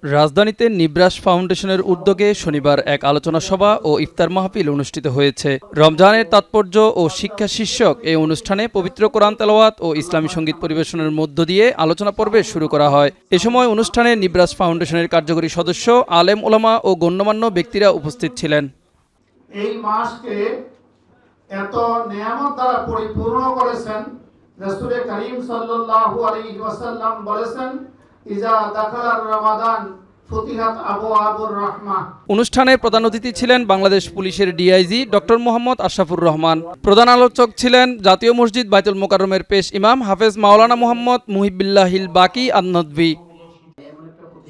রাজধানীতে নিব্রাস ফাউন্ডেশনের উদ্যোগে শনিবার এক আলোচনা সভা ও ইফতার মাহফিল অনুষ্ঠিত হয়েছে। রমজানের তাৎপর্য ও শিক্ষা শীর্ষক এই অনুষ্ঠানে পবিত্র কোরআন তেলাওয়াত ও ইসলামী সঙ্গীত পরিবেশনের মধ্য দিয়ে আলোচনা পর্বে শুরু করা হয়। এ সময় অনুষ্ঠানে নিব্রাস ফাউন্ডেশনের কার্যকরী সদস্য, আলেম ওলামা ও গণ্যমান্য ব্যক্তিরা উপস্থিত ছিলেন। এই মাসকে এত নিয়ামত দ্বারা পরিপূর্ণ করেছেন। রাসূল করিম সাল্লাল্লাহু আলাইহি ওয়াসাল্লাম বলেছেন, ইজা দাখালার রমাদান ফুতিহাত আবওয়াবুর রাহমাহ। অনুষ্ঠানে প্রধান অতিথি ছিলেন বাংলাদেশ পুলিশের ডিআইজি ডক্টর মোহাম্মদ আশরাফুর রহমান। প্রধান আলোচক ছিলেন জাতীয় মসজিদ বাইতুল মোকাররমের পেশ ইমাম হাফেজ মাওলানা মোহাম্মদ মুহিব্বিল্লাহিল বাকি আন-নদভী।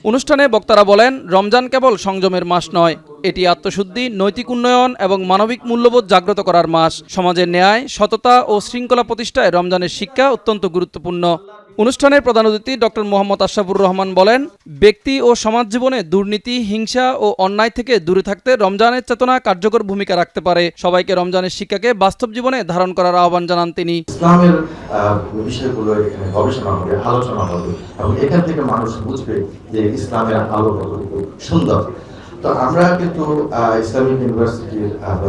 অনুষ্ঠানে বক্তারা বলেন, রমজান কেবল সংযমের মাস নয়, এটি আত্মশুদ্ধি, নৈতিক উন্নয়ন এবং মানবিক মূল্যবোধ জাগ্রত করার মাস। সমাজের ন্যায়, সততা ও শৃঙ্খলা প্রতিষ্ঠায় রমজানের শিক্ষা অত্যন্ত গুরুত্বপূর্ণ। অনুষ্ঠানের প্রধান অতিথি ডক্টর মোহাম্মদ আশরাফুর রহমান বলেন, ব্যক্তি ও সমাজ জীবনে দুর্নীতি, হিংসা ও অন্যায় থেকে দূরে থাকতে রমজানের চেতনা কার্যকর ভূমিকা রাখতে পারে। সবাইকে রমজানের শিক্ষাকে বাস্তব জীবনে ধারণ করার আহ্বান জানান তিনি। ইসলামের বিষয়গুলো এখানে গবেষণা হবে, আলোচনা হবে এবং এখান থেকে মানুষ বুঝবে যে ইসলামের আলো কতটুকু সুন্দর। তো আমরা কিন্তু ইসলামিক ইউনিভার্সিটির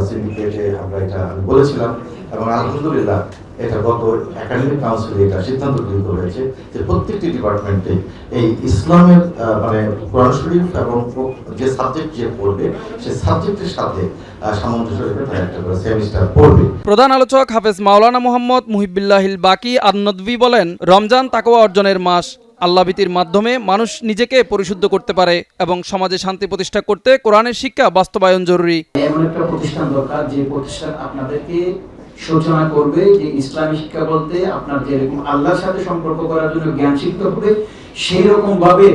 সিন্ডিকেটে আমরা এটা বলেছিলাম এবং আলহামদুলিল্লাহ এটা গত একাডেমিক কাউন্সিলে এটা সিদ্ধান্ত গৃহীত হয়েছে যে প্রত্যেকটি ডিপার্টমেন্টে এই ইসলামের মানে কোরআন শরীফ এবং যে সাবজেক্ট যে পড়বে সেই সাবজেক্টের সাথে সামঞ্জস্য রেখে তারা একটা করে সেমিস্টার পড়বে। প্রধান আলোচক হাফেজ মাওলানা মোহাম্মদ মুহিব্বিল্লাহিল বাকি আন-নদভী বলেন, রমজান তাকওয়া অর্জনের মাস। আল্লাহভীতির মাধ্যমে মানুষ নিজেকে পরিশুদ্ধ করতে পারে এবং সমাজে শান্তি প্রতিষ্ঠা করতে কোরআনের শিক্ষা বাস্তবায়ন জরুরি। এমন একটা প্রতিষ্ঠান দরকার যে প্রতিষ্ঠান আপনাদেরকে সূচনা করবে যে ইসলামী শিক্ষা বলতে আপনার যেরকম আল্লাহর সাথে সম্পর্ক করার জন্য জ্ঞান শিখতে হবে, সেই রকম ভাবে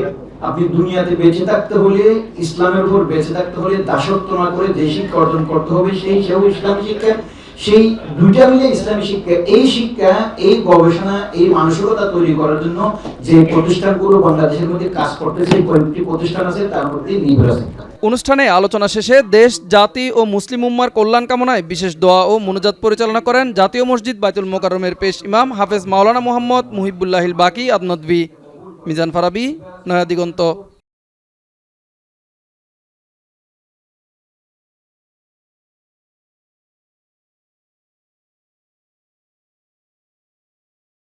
আপনি দুনিয়াতে বেঁচে থাকতে হলে, ইসলামের উপর বেঁচে থাকতে হলে দাসত্ব না করে যে শিক্ষা অর্জন করতে হবে সেও ইসলামী শিক্ষা। সেই দুইটা মিলে ইসলামী শিক্ষা, এই গবেষণা, এই মানসিকতা তৈরি করার জন্য যে প্রতিষ্ঠানগুলো বাংলাদেশের মধ্যে কাজ করতেছে, কয়েকটি প্রতিষ্ঠান আছে, তার মধ্যে নিবরাস একটা। অনুষ্ঠানে আলোচনা শেষে দেশ, জাতি ও মুসলিম উম্মার কল্যাণ কামনায় বিশেষ দোয়া ও মুনাজাত পরিচালনা করেন জাতীয় মসজিদ বাইতুল মোকাররমের পেশ ইমাম হাফেজ মাওলানা মোহাম্মদ মুহিব্বিল্লাহিল বাকি আন-নদভী। মিজান ফারাবী, নয়া দিগন্ত।